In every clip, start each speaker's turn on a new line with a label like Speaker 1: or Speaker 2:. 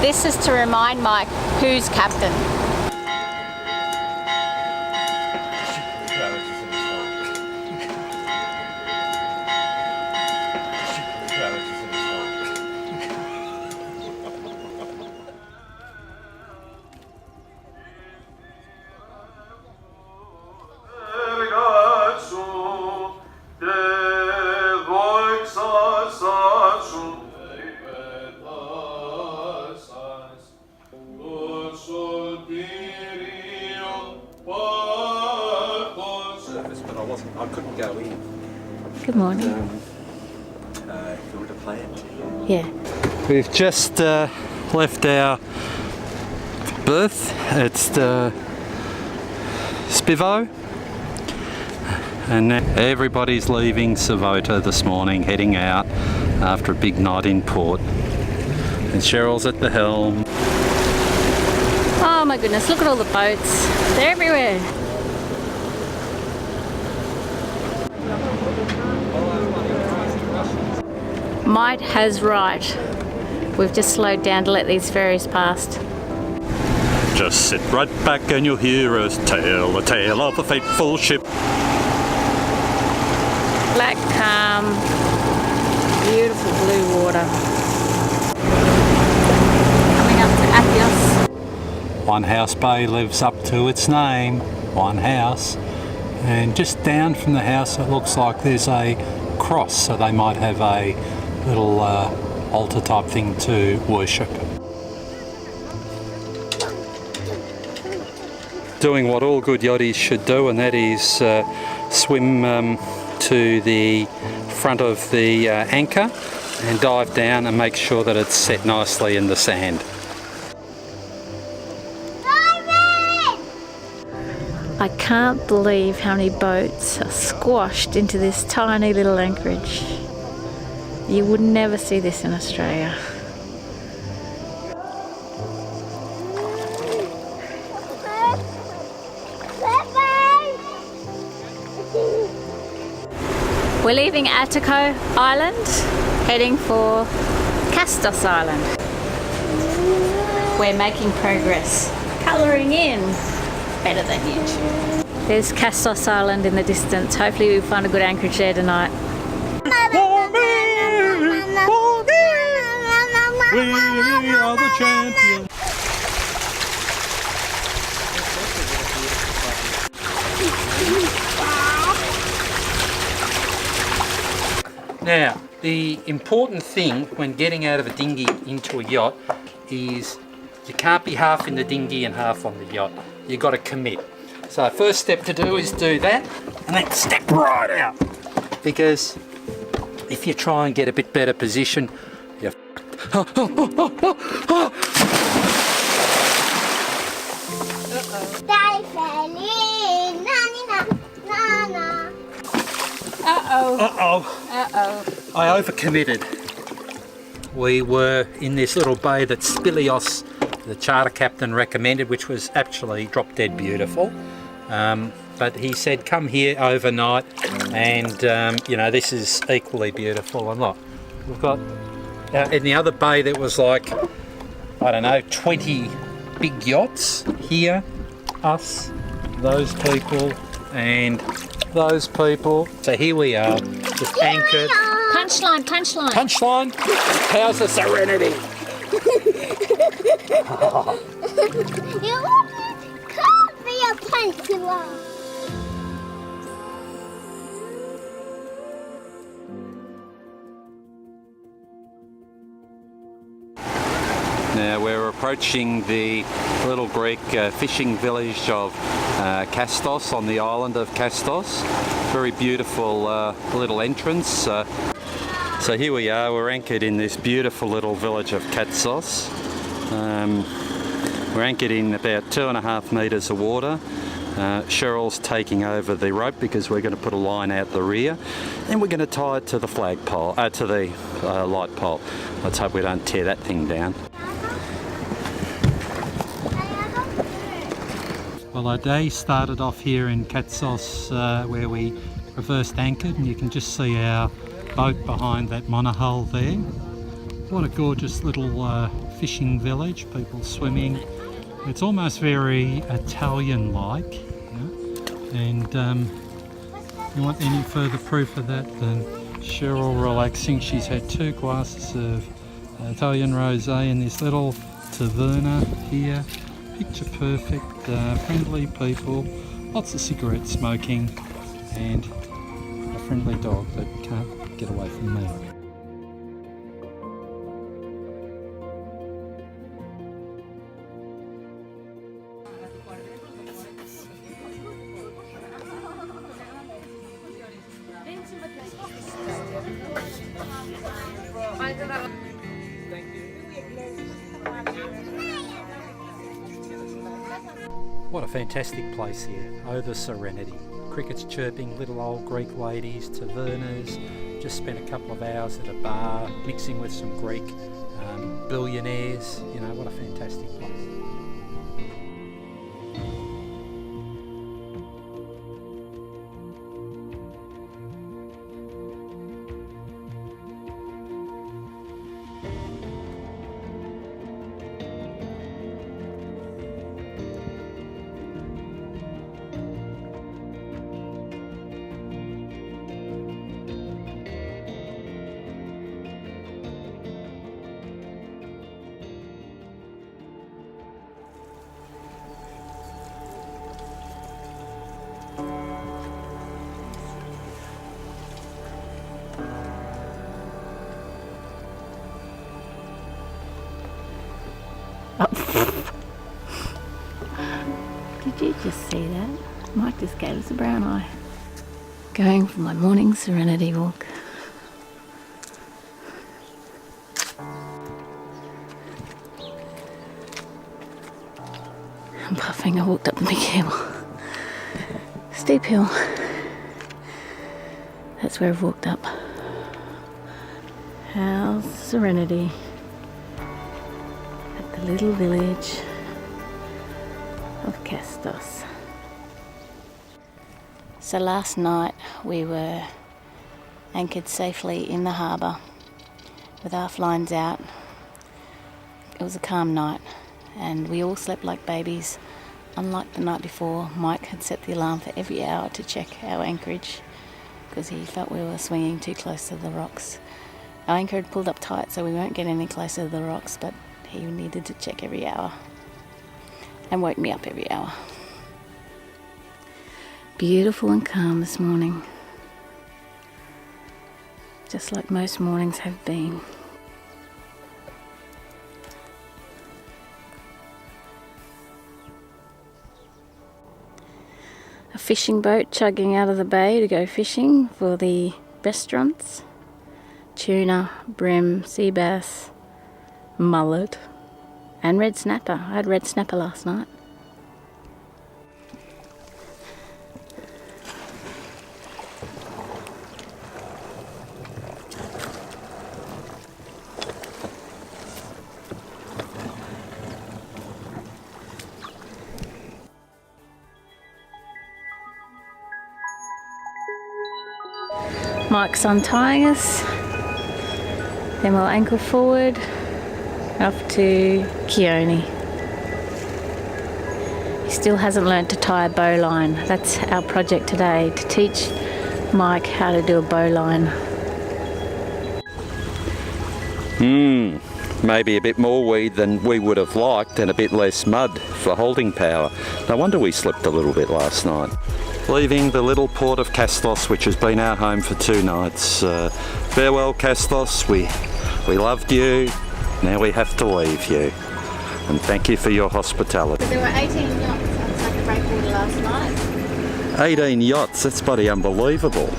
Speaker 1: This is to remind Mike who's captain.
Speaker 2: I couldn't go in.
Speaker 1: Good morning.
Speaker 2: You want to play it?
Speaker 1: Yeah.
Speaker 3: We've just left our berth. It's the Spivo, and everybody's leaving Sivota this morning, heading out after a big night in port. And Cheryl's at the helm.
Speaker 1: Oh my goodness, look at all the boats. They're everywhere. Might has right. We've just slowed down to let these ferries past.
Speaker 3: Just sit right back and you'll hear us tell the tale of a fateful ship.
Speaker 1: Black calm, beautiful blue water. Coming up to Athos.
Speaker 3: One house bay lives up to its name, one house. And just down from the house it looks like there's a cross, so they might have a little altar type thing to worship. Doing what all good yachties should do, and that is swim to the front of the anchor and dive down and make sure that it's set nicely in the sand.
Speaker 1: I can't believe how many boats are squashed into this tiny little anchorage. You would never see this in Australia. We're leaving Ithaca Island, heading for Kastos Island. We're making progress, colouring in better than YouTube. There's Kastos Island in the distance. Hopefully we'll find a good anchorage there tonight.
Speaker 3: We are the champions. Now, the important thing when getting out of a dinghy into a yacht is you can't be half in the dinghy and half on the yacht. You've got to commit. So first step to do is do that and then step right out. Because if you try and get a bit better position, you're I overcommitted. We were in this little bay that Spilios, the charter captain, recommended, which was actually drop dead beautiful. But he said come here overnight and you know, this is equally beautiful. And look, we've got in the other bay there was like, I don't know, 20 big yachts. Here, us, those people and those people. So here we are, just anchored.
Speaker 1: Punchline, punchline.
Speaker 3: Punchline, how's the Serenity?
Speaker 4: You can't be a punchline.
Speaker 3: Now we're approaching the little Greek fishing village of Kastos on the island of Kastos. Very beautiful little entrance. So here we are, we're anchored in this beautiful little village of Kastos. We're anchored in about 2.5 metres of water. Cheryl's taking over the rope because we're going to put a line out the rear and we're going to tie it to the flagpole, to the light pole. Let's hope we don't tear that thing down. Well, our day started off here in Kastos where we reversed anchored, and you can just see our boat behind that monohull there. What a gorgeous little fishing village, people swimming. It's almost very Italian-like, you know? And you want any further proof of that than Cheryl relaxing. She's had 2 glasses of Italian rosé in this little taverna here. Picture perfect, friendly people, lots of cigarette smoking, and a friendly dog that can't get away from me. What a fantastic place here, over Serenity. Crickets chirping, little old Greek ladies, tavernas. Just spent a couple of hours at a bar mixing with some Greek billionaires. You know, what a fantastic place.
Speaker 1: Did you just see that? Mike just gave us a brown eye. Going for my morning serenity walk. I'm puffing. I walked up the big hill. Steep hill. That's where I've walked up. How's Serenity? At the little village of Kastos. So last night we were anchored safely in the harbour with aft lines out. It was a calm night and we all slept like babies. Unlike the night before, Mike had set the alarm for every hour to check our anchorage because he felt we were swinging too close to the rocks. Our anchor had pulled up tight so we won't get any closer to the rocks, but he needed to check every hour and woke me up every hour. Beautiful and calm this morning, just like most mornings have been. A fishing boat chugging out of the bay to go fishing for the restaurants. Tuna, bream, sea bass, mullet, and red snapper. I had red snapper last night. Mike's untying us. Then we'll anchor forward off to Kioni. He still hasn't learnt to tie a bowline. That's our project today, to teach Mike how to do a bowline.
Speaker 5: Maybe a bit more weed than we would have liked and a bit less mud for holding power. No wonder we slipped a little bit last night. Leaving the little port of Kastos, which has been our home for 2 nights. Farewell Kastos, we loved you, now we have to leave you. And thank you for your hospitality.
Speaker 1: There were 18 yachts on Ithaca breakwater last night.
Speaker 5: 18 yachts, that's bloody unbelievable.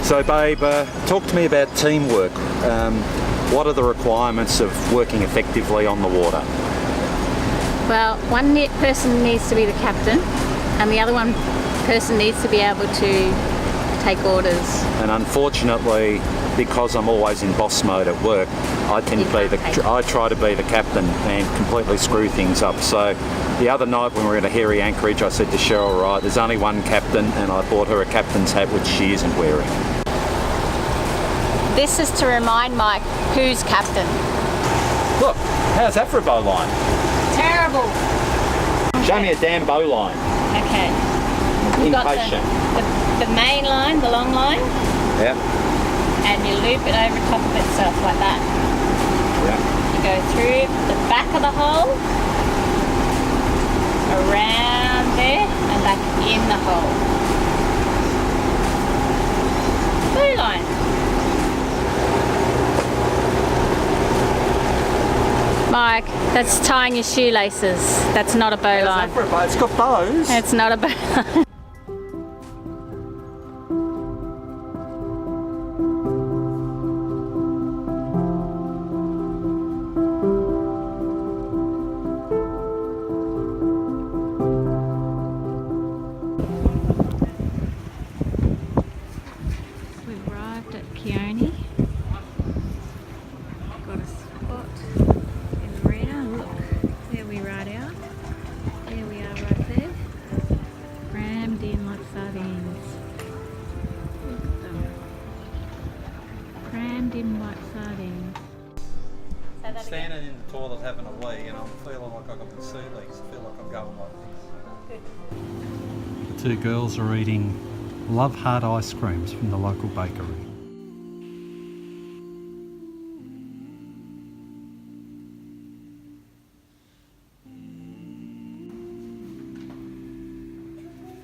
Speaker 5: So babe, talk to me about teamwork. What are the requirements of working effectively on the water?
Speaker 1: Well, one person needs to be the captain and the other person needs to be able to take orders.
Speaker 5: And unfortunately, because I'm always in boss mode at work, I try to be the captain and completely screw things up. So the other night when we were at a hairy anchorage, I said to Cheryl, right, there's only one captain, and I bought her a captain's hat, which she isn't wearing.
Speaker 1: This is to remind Mike who's captain.
Speaker 3: Look, how's that for a bow line?
Speaker 1: Terrible.
Speaker 3: Show me a damn bow line.
Speaker 1: Okay. You've got
Speaker 3: Impatient.
Speaker 1: the main line, the long line,
Speaker 3: Yeah.
Speaker 1: and you loop it over top of itself like that.
Speaker 3: Yeah.
Speaker 1: You go through the back of the hole, around there, and back in the hole. Bow line. Mike, that's tying your shoelaces. That's not a bow line.
Speaker 3: For a bow? It's got bows.
Speaker 1: It's not a bow line. We've arrived at Kioni. Got a spot in the marina. Look, there we ride out. There we are right there. Crammed in like sardines. Look at them. Crammed in like sardines.
Speaker 3: I'm standing in the toilet having a wee and I'm feeling like I've got the sea legs. I feel like I'm going like this. Good. The two girls are eating Love Heart ice creams from the local bakery.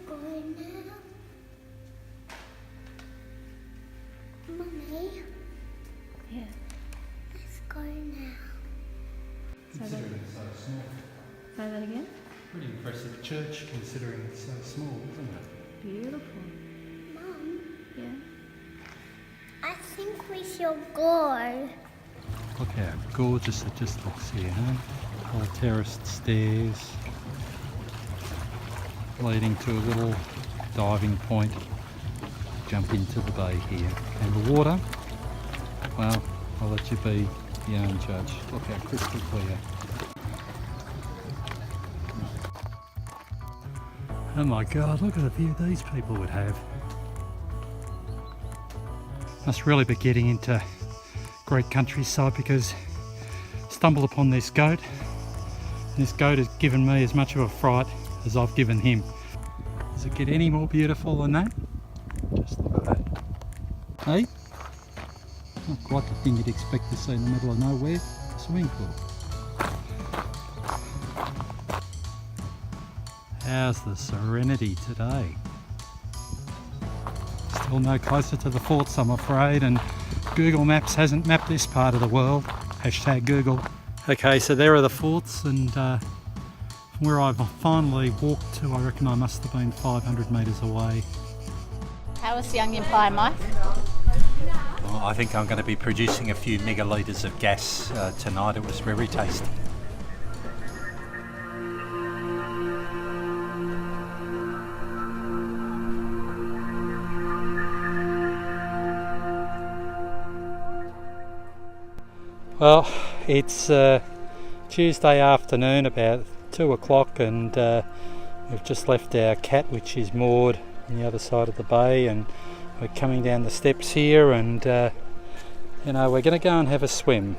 Speaker 4: Going now. Mummy,
Speaker 1: Yeah.
Speaker 4: let's go now.
Speaker 3: Considering it's so small.
Speaker 1: Say that again.
Speaker 3: Pretty impressive church considering it's so small, isn't it?
Speaker 1: Beautiful.
Speaker 4: Mum,
Speaker 1: Yeah.
Speaker 4: I think we should go.
Speaker 3: Look how gorgeous it just looks here, huh? All terraced stairs leading to a little diving point. Jump into the bay here. And the water, well, I'll let you be your own judge. Look how crystal clear. Oh my God, look at the view these people would have. Must really be getting into great countryside because I stumbled upon this goat. This goat has given me as much of a fright as I've given him. Does it get any more beautiful than that? Just look at that. Hey? Not quite the thing you'd expect to see in the middle of nowhere. A swimming pool. How's the Serenity today? Still no closer to the forts, I'm afraid, and Google Maps hasn't mapped this part of the world. Hashtag Google. Okay, so there are the forts, and from where I've finally walked to, I reckon I must have been 500 metres away.
Speaker 1: How was the onion pie, Mike?
Speaker 3: Well, I think I'm going to be producing a few megalitres of gas tonight. It was very tasty. Well, it's Tuesday afternoon, about 2 o'clock, and we've just left our cat, which is moored on the other side of the bay, and we're coming down the steps here, and you know, we're going to go and have a swim.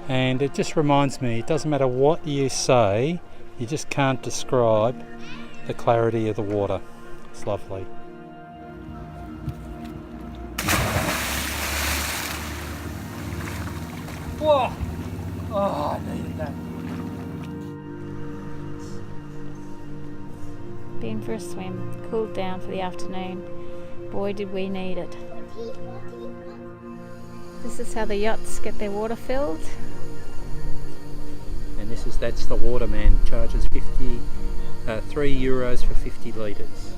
Speaker 3: And it just reminds me, it doesn't matter what you say, you just can't describe the clarity of the water. It's lovely. Whoa! Oh, I needed that.
Speaker 1: Been for a swim, cooled down for the afternoon. Boy, did we need it. This is how the yachts get their water filled.
Speaker 3: And that's the waterman, charges 3 euros for 50 litres.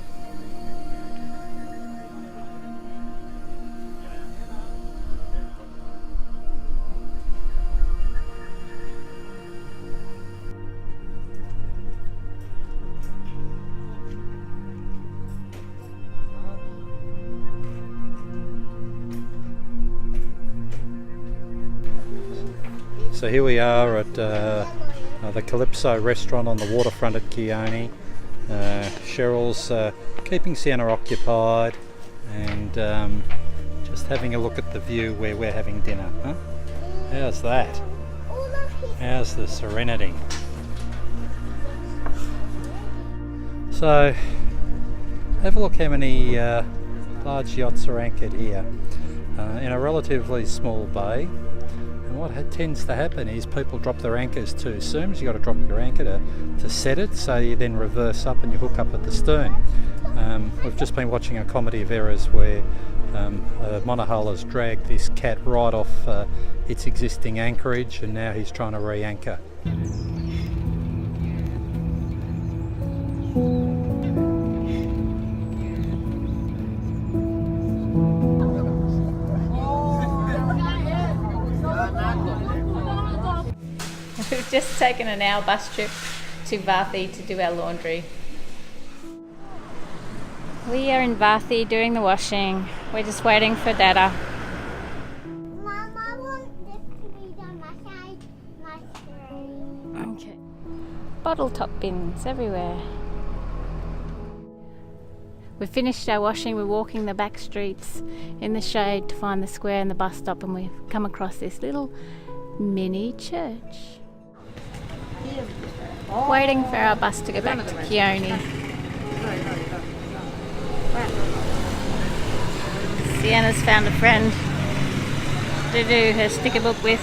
Speaker 3: So here we are at the Calypso restaurant on the waterfront at Kioni. Cheryl's keeping Sienna occupied, and Just having a look at the view where we're having dinner, huh? How's that? How's the Serenity? So, have a look how many large yachts are anchored here in a relatively small bay. And what tends to happen is people drop their anchors too soon. So you've got to drop your anchor to set it, so you then reverse up and you hook up at the stern. We've just been watching a comedy of errors where a monohull has dragged this cat right off its existing anchorage, and now he's trying to re-anchor.
Speaker 1: We've just taken an hour bus trip to ToVathi to do our laundry. We are in ToVathi doing the washing. We're just waiting for Dada.
Speaker 4: Mom, I want this to be done my screen.
Speaker 1: Okay. Bottle top bins everywhere. We've finished our washing. We're walking the back streets in the shade to find the square and the bus stop, and we've come across this little mini church. Waiting for our bus to go back to Kioni. Sienna's found a friend to do her sticker book with.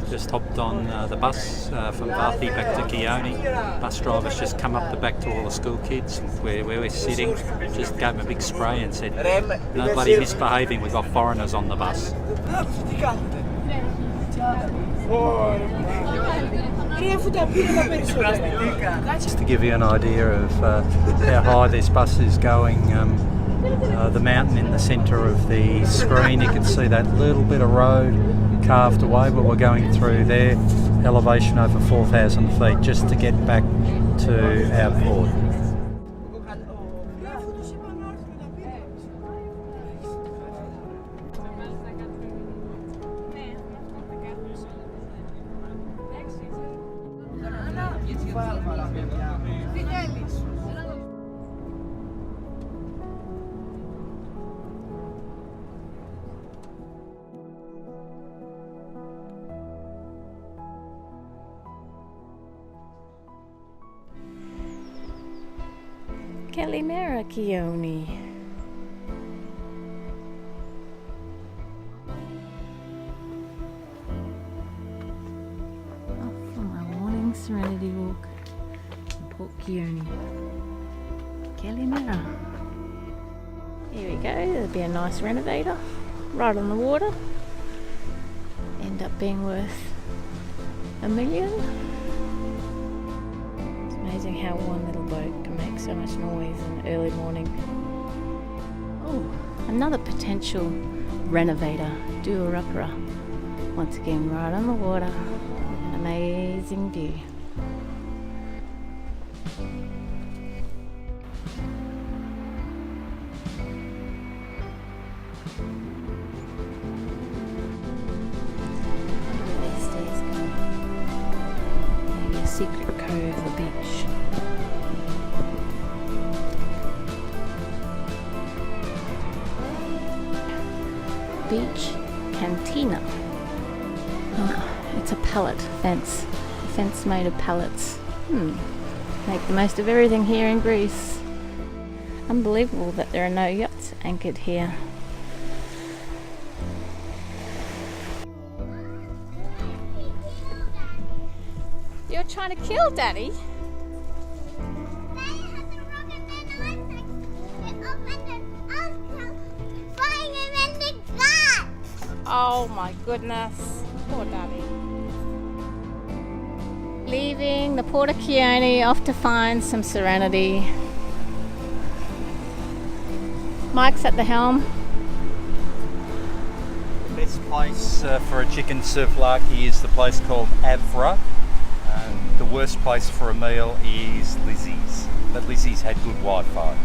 Speaker 3: Just hopped on the bus from ToVathi back to Kioni. Bus driver's just come up the back to all the school kids where we're sitting, just gave them a big spray and said, "Nobody misbehaving, we've got foreigners on the bus." Just to give you an idea of how high this bus is going, the mountain in the centre of the screen, you can see that little bit of road carved away, but we're going through there, elevation over 4,000 feet, just to get back to our port.
Speaker 1: Kalimera Kioni. Off for my morning Serenity walk in Port Kioni. Kalimera. Here we go, there'll be a nice renovator right on the water. End up being worth $1 million. Amazing how one little boat can make so much noise in the early morning. Oh, another potential renovator, doer-upper. Once again, right on the water, with an amazing view. Where these stairs go. Maybe a secret cove or beach. Beach KANTINA. Oh, it's a pallet fence. A fence made of pallets. Make the most of everything here in Greece. Unbelievable that there are no yachts anchored here. You're trying to kill Daddy? Oh my goodness, poor Daddy. Leaving the Port of Kioni, off to find some Serenity. Mike's at the helm.
Speaker 3: Best place for a chicken souvlaki is the place called Avra. The worst place for a meal is Lizzie's, but Lizzie's had good Wi-Fi.